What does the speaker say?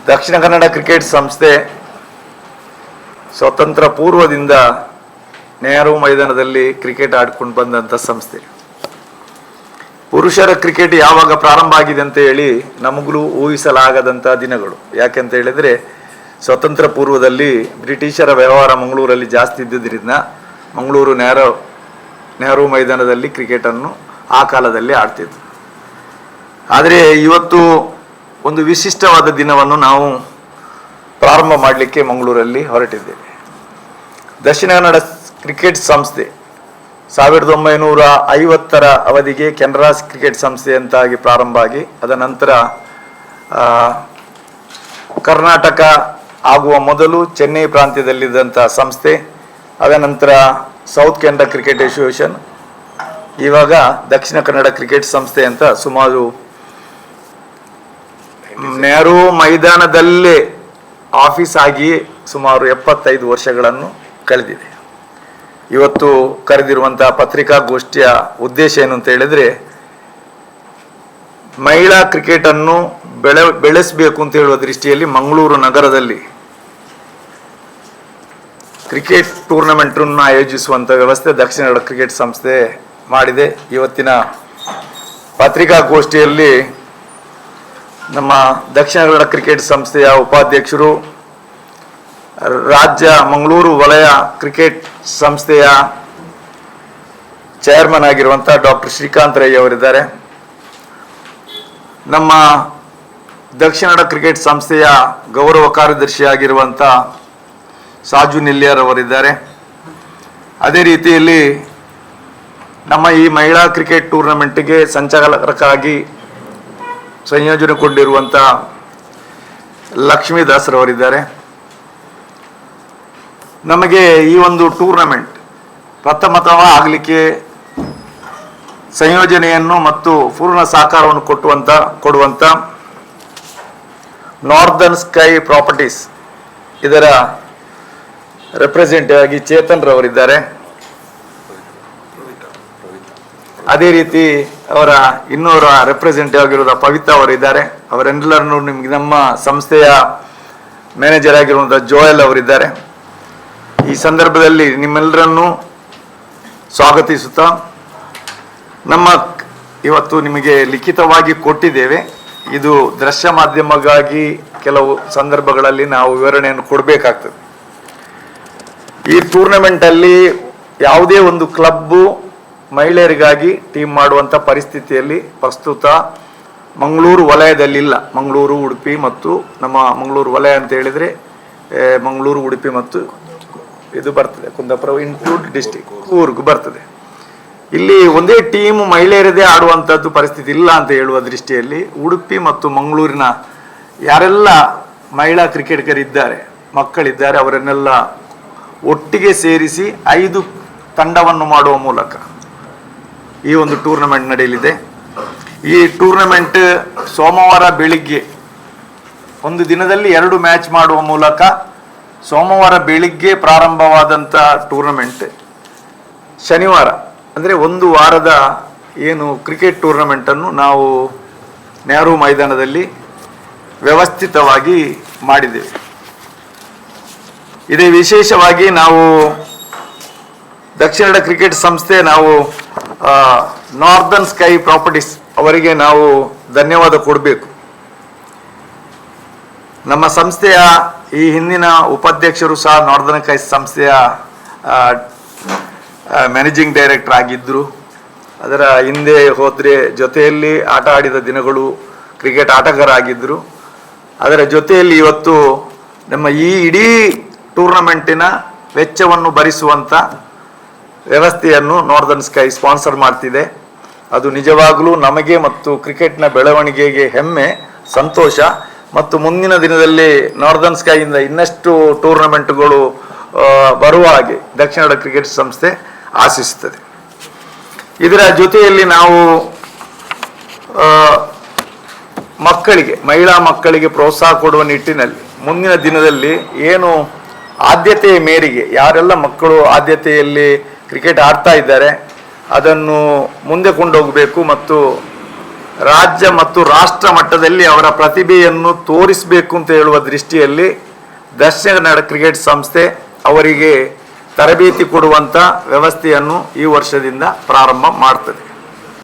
Dakshina Kannada cricket ಸಂಸ್ಥೆ ಸ್ವತಂತ್ರ ಪೂರ್ವದಿಂದ ನೆಹರು ಮೈದಾನದಲ್ಲಿ ಕ್ರಿಕೆಟ್ ಆಡ್ಕೊಂಡು ಬಂದಂಥ ಸಂಸ್ಥೆ. ಪುರುಷರ ಕ್ರಿಕೆಟ್ ಯಾವಾಗ ಪ್ರಾರಂಭ ಆಗಿದೆ ಅಂತ ಹೇಳಿ ನಮಗೂ ಊಹಿಸಲಾಗದಂಥ ದಿನಗಳು. ಯಾಕೆಂತ ಹೇಳಿದರೆ ಸ್ವತಂತ್ರ ಪೂರ್ವದಲ್ಲಿ ಬ್ರಿಟಿಷರ ವ್ಯವಹಾರ ಮಂಗಳೂರಲ್ಲಿ ಜಾಸ್ತಿ ಇದ್ದುದರಿಂದ ಮಂಗಳೂರು ನೆಹರು ಮೈದಾನದಲ್ಲಿ ಕ್ರಿಕೆಟನ್ನು ಆ ಕಾಲದಲ್ಲಿ ಆಡ್ತಿದ್ರು. ಆದರೆ ಇವತ್ತು ಒಂದು ವಿಶಿಷ್ಟವಾದ ದಿನವನ್ನು ನಾವು ಪ್ರಾರಂಭ ಮಾಡಲಿಕ್ಕೆ ಮಂಗಳೂರಲ್ಲಿ ಹೊರಟಿದ್ದೇವೆ. ದಕ್ಷಿಣ ಕನ್ನಡ ಕ್ರಿಕೆಟ್ ಸಂಸ್ಥೆ 1950ರ ಅವಧಿಗೆ ಕೆನರಾ ಕ್ರಿಕೆಟ್ ಸಂಸ್ಥೆ ಅಂತಾಗಿ ಪ್ರಾರಂಭ ಆಗಿ ಅದ ನಂತರ ಕರ್ನಾಟಕ ಆಗುವ ಮೊದಲು ಚೆನ್ನೈ ಪ್ರಾಂತ್ಯದಲ್ಲಿದ್ದಂಥ ಸಂಸ್ಥೆ, ಅದ ನಂತರ ಸೌತ್ ಕೆನರಾ ಕ್ರಿಕೆಟ್ ಅಸೋಸಿಯೇಷನ್, ಇವಾಗ ದಕ್ಷಿಣ ಕನ್ನಡ ಕ್ರಿಕೆಟ್ ಸಂಸ್ಥೆ ಅಂತ ಸುಮಾರು ನೆಹರು ಮೈದಾನದಲ್ಲೇ ಆಫೀಸ್ ಆಗಿ ಸುಮಾರು 75 ವರ್ಷಗಳನ್ನು ಕಳೆದಿದೆ. ಇವತ್ತು ಕರೆದಿರುವಂತಹ ಪತ್ರಿಕಾಗೋಷ್ಠಿಯ ಉದ್ದೇಶ ಏನು ಅಂತ ಹೇಳಿದ್ರೆ, ಮಹಿಳಾ ಕ್ರಿಕೆಟನ್ನು ಬೆಳೆಸಬೇಕು ಅಂತ ಹೇಳುವ ದೃಷ್ಟಿಯಲ್ಲಿ ಮಂಗಳೂರು ನಗರದಲ್ಲಿ ಕ್ರಿಕೆಟ್ ಟೂರ್ನಮೆಂಟನ್ನು ಆಯೋಜಿಸುವಂಥ ವ್ಯವಸ್ಥೆ ದಕ್ಷಿಣ ಕನ್ನಡ ಕ್ರಿಕೆಟ್ ಸಂಸ್ಥೆ ಮಾಡಿದೆ. ಇವತ್ತಿನ ಪತ್ರಿಕಾಗೋಷ್ಠಿಯಲ್ಲಿ ನಮ್ಮ ದಕ್ಷಿಣ ಕನ್ನಡ ಕ್ರಿಕೆಟ್ ಸಂಸ್ಥೆಯ ಉಪಾಧ್ಯಕ್ಷರು, ರಾಜ್ಯ ಮಂಗಳೂರು ವಲಯ ಕ್ರಿಕೆಟ್ ಸಂಸ್ಥೆಯ ಚೇರ್ಮನ್ ಆಗಿರುವಂಥ ಡಾಕ್ಟರ್ ಶ್ರೀಕಾಂತ್ ರೈ ಅವರಿದ್ದಾರೆ. ನಮ್ಮ ದಕ್ಷಿಣ ಕನ್ನಡ ಕ್ರಿಕೆಟ್ ಸಂಸ್ಥೆಯ ಗೌರವ ಕಾರ್ಯದರ್ಶಿ ಆಗಿರುವಂಥ ಸಾಜು ನಿಲ್ಯರ್ ಅವರಿದ್ದಾರೆ. ಅದೇ ರೀತಿಯಲ್ಲಿ ನಮ್ಮ ಈ ಮಹಿಳಾ ಕ್ರಿಕೆಟ್ ಟೂರ್ನಮೆಂಟ್ಗೆ ಸಂಚಾಲಕರಾಗಿ ಸಂಯೋಜನೆಗೊಂಡಿರುವಂಥ ಲಕ್ಷ್ಮೀದಾಸರವರಿದ್ದಾರೆ. ನಮಗೆ ಈ ಒಂದು ಟೂರ್ನಮೆಂಟ್ ಪ್ರಥಮತಃ ಸಂಯೋಜನೆಯನ್ನು ಮತ್ತು ಪೂರ್ಣ ಸಹಕಾರವನ್ನು ಕೊಡುವಂಥ ನಾರ್ದರ್ನ್ ಸ್ಕೈ ಪ್ರಾಪರ್ಟೀಸ್ ಇದರ ರೆಪ್ರೆಸೆಂಟೇಟಿವ್ ಆಗಿ ಚೇತನ್ ರವರಿದ್ದಾರೆ. ಅದೇ ರೀತಿ ಅವರ ಇನ್ನೂರ ರೆಪ್ರೆಸೆಂಟೇಟಿವ್ ಆಗಿರೋದ ಪವಿತ್ರ ಅವರಿದ್ದಾರೆ. ಅವರೆಲ್ಲರನ್ನು ನಿಮಗೆ ನಮ್ಮ ಸಂಸ್ಥೆಯ ಮ್ಯಾನೇಜರ್ ಆಗಿರುವಂಥ ಜೋಯಲ್ ಅವರಿದ್ದಾರೆ. ಈ ಸಂದರ್ಭದಲ್ಲಿ ನಿಮ್ಮೆಲ್ಲರನ್ನು ಸ್ವಾಗತಿಸುತ್ತಾ, ಇವತ್ತು ನಿಮಗೆ ಲಿಖಿತವಾಗಿ ಕೊಟ್ಟಿದ್ದೇವೆ. ಇದು ದೃಶ್ಯ ಮಾಧ್ಯಮಕ್ಕಾಗಿ ಕೆಲವು ಸಂದರ್ಭಗಳಲ್ಲಿ ನಾವು ವಿವರಣೆಯನ್ನು ಕೊಡಬೇಕಾಗ್ತದೆ. ಈ ಟೂರ್ನಮೆಂಟಲ್ಲಿ ಯಾವುದೇ ಒಂದು ಕ್ಲಬ್ಬು ಮಹಿಳೆಯರಿಗಾಗಿ ಟೀಮ್ ಮಾಡುವಂಥ ಪರಿಸ್ಥಿತಿಯಲ್ಲಿ ಪ್ರಸ್ತುತ ಮಂಗಳೂರು ವಲಯದಲ್ಲಿಲ್ಲ. ಮಂಗಳೂರು, ಉಡುಪಿ ಮತ್ತು ನಮ್ಮ ಮಂಗಳೂರು ವಲಯ ಅಂತ ಹೇಳಿದರೆ ಮಂಗಳೂರು, ಉಡುಪಿ ಮತ್ತು ಇದು ಬರ್ತದೆ ಕುಂದಾಪುರ ಇನ್ಕ್ಲೂಡ್ ಡಿಸ್ಟಿಕ್ ಕೂರ್ಗ್ ಬರ್ತದೆ. ಇಲ್ಲಿ ಒಂದೇ ಟೀಮ್ ಮಹಿಳೆಯರದೇ ಆಡುವಂಥದ್ದು ಪರಿಸ್ಥಿತಿ ಇಲ್ಲ ಅಂತ ಹೇಳುವ ದೃಷ್ಟಿಯಲ್ಲಿ ಉಡುಪಿ ಮತ್ತು ಮಂಗಳೂರಿನ ಯಾರೆಲ್ಲ ಮಹಿಳಾ ಕ್ರಿಕೆಟಿಗರಿದ್ದಾರೆ, ಮಕ್ಕಳಿದ್ದಾರೆ, ಅವರನ್ನೆಲ್ಲ ಒಟ್ಟಿಗೆ ಸೇರಿಸಿ 5 ತಂಡವನ್ನು ಮಾಡುವ ಮೂಲಕ ಈ ಒಂದು ಟೂರ್ನಮೆಂಟ್ ನಡೆಯಲಿದೆ. ಈ ಟೂರ್ನಮೆಂಟ್ ಸೋಮವಾರ ಬೆಳಿಗ್ಗೆ ಒಂದು ದಿನದಲ್ಲಿ 2 ಮ್ಯಾಚ್ ಮಾಡುವ ಮೂಲಕ ಸೋಮವಾರ ಬೆಳಿಗ್ಗೆ ಪ್ರಾರಂಭವಾದಂಥ ಟೂರ್ನಮೆಂಟ್ ಶನಿವಾರ ಅಂದರೆ ಒಂದು ವಾರದ ಏನು ಕ್ರಿಕೆಟ್ ಟೂರ್ನಮೆಂಟನ್ನು ನಾವು ನೆಹರು ಮೈದಾನದಲ್ಲಿ ವ್ಯವಸ್ಥಿತವಾಗಿ ಮಾಡಿದ್ದೇವೆ. ಇದೇ ವಿಶೇಷವಾಗಿ ನಾವು ದಕ್ಷಿಣ ಕನ್ನಡ ಕ್ರಿಕೆಟ್ ಸಂಸ್ಥೆ ನಾವು ನಾರ್ದರ್ನ್ ಸ್ಕೈ ಪ್ರಾಪರ್ಟೀಸ್ ಅವರಿಗೆ ನಾವು ಧನ್ಯವಾದ ಕೊಡಬೇಕು. ನಮ್ಮ ಸಂಸ್ಥೆಯ ಈ ಹಿಂದಿನ ಉಪಾಧ್ಯಕ್ಷರು ಸಹ ನಾರ್ದರ್ನ್ ಸ್ಕೈ ಸಂಸ್ಥೆಯ ಮ್ಯಾನೇಜಿಂಗ್ ಡೈರೆಕ್ಟರ್ ಆಗಿದ್ದರು. ಅದರ ಹಿಂದೆ ಹೋದರೆ ಜೊತೆಯಲ್ಲಿ ಆಟ ಆಡಿದ ದಿನಗಳು ಕ್ರಿಕೆಟ್ ಆಟಗಾರ ಆಗಿದ್ದರು. ಅದರ ಜೊತೆಯಲ್ಲಿ ಇವತ್ತು ನಮ್ಮ ಈ ಇಡೀ ಟೂರ್ನಮೆಂಟಿನ ವೆಚ್ಚವನ್ನು ಭರಿಸುವಂಥ ವ್ಯವಸ್ಥೆಯನ್ನು ನಾರ್ದರ್ನ್ ಸ್ಕೈ ಸ್ಪಾನ್ಸರ್ ಮಾಡ್ತಿದೆ. ಅದು ನಿಜವಾಗಲೂ ನಮಗೆ ಮತ್ತು ಕ್ರಿಕೆಟ್ನ ಬೆಳವಣಿಗೆಗೆ ಹೆಮ್ಮೆ, ಸಂತೋಷ. ಮತ್ತು ಮುಂದಿನ ದಿನದಲ್ಲಿ ನಾರ್ದರ್ನ್ ಸ್ಕೈಯಿಂದ ಇನ್ನಷ್ಟು ಟೂರ್ನಮೆಂಟ್ಗಳು ಬರುವ ಹಾಗೆ ದಕ್ಷಿಣ ಕನ್ನಡ ಕ್ರಿಕೆಟ್ ಸಂಸ್ಥೆ ಆಶಿಸುತ್ತದೆ. ಇದರ ಜೊತೆಯಲ್ಲಿ ನಾವು ಮಹಿಳಾ ಮಕ್ಕಳಿಗೆ ಪ್ರೋತ್ಸಾಹ ಕೊಡುವ ನಿಟ್ಟಿನಲ್ಲಿ ಮುಂದಿನ ದಿನದಲ್ಲಿ ಏನು ಆದ್ಯತೆಯ ಮೇರೆಗೆ ಯಾರೆಲ್ಲ ಮಕ್ಕಳು ಆದ್ಯತೆಯಲ್ಲಿ ಕ್ರಿಕೆಟ್ ಆಡ್ತಾ ಇದ್ದಾರೆ ಅದನ್ನು ಮುಂದೆ ಕೊಂಡೋಗಬೇಕು ಮತ್ತು ರಾಜ್ಯ ಮತ್ತು ರಾಷ್ಟ್ರ ಮಟ್ಟದಲ್ಲಿ ಅವರ ಪ್ರತಿಭೆಯನ್ನು ತೋರಿಸಬೇಕು ಅಂತ ಹೇಳುವ ದೃಷ್ಟಿಯಲ್ಲಿ ದಕ್ಷಿಣ ಕನ್ನಡ ಕ್ರಿಕೆಟ್ ಸಂಸ್ಥೆ ಅವರಿಗೆ ತರಬೇತಿ ಕೊಡುವಂಥ ವ್ಯವಸ್ಥೆಯನ್ನು ಈ ವರ್ಷದಿಂದ ಪ್ರಾರಂಭ ಮಾಡ್ತದೆ.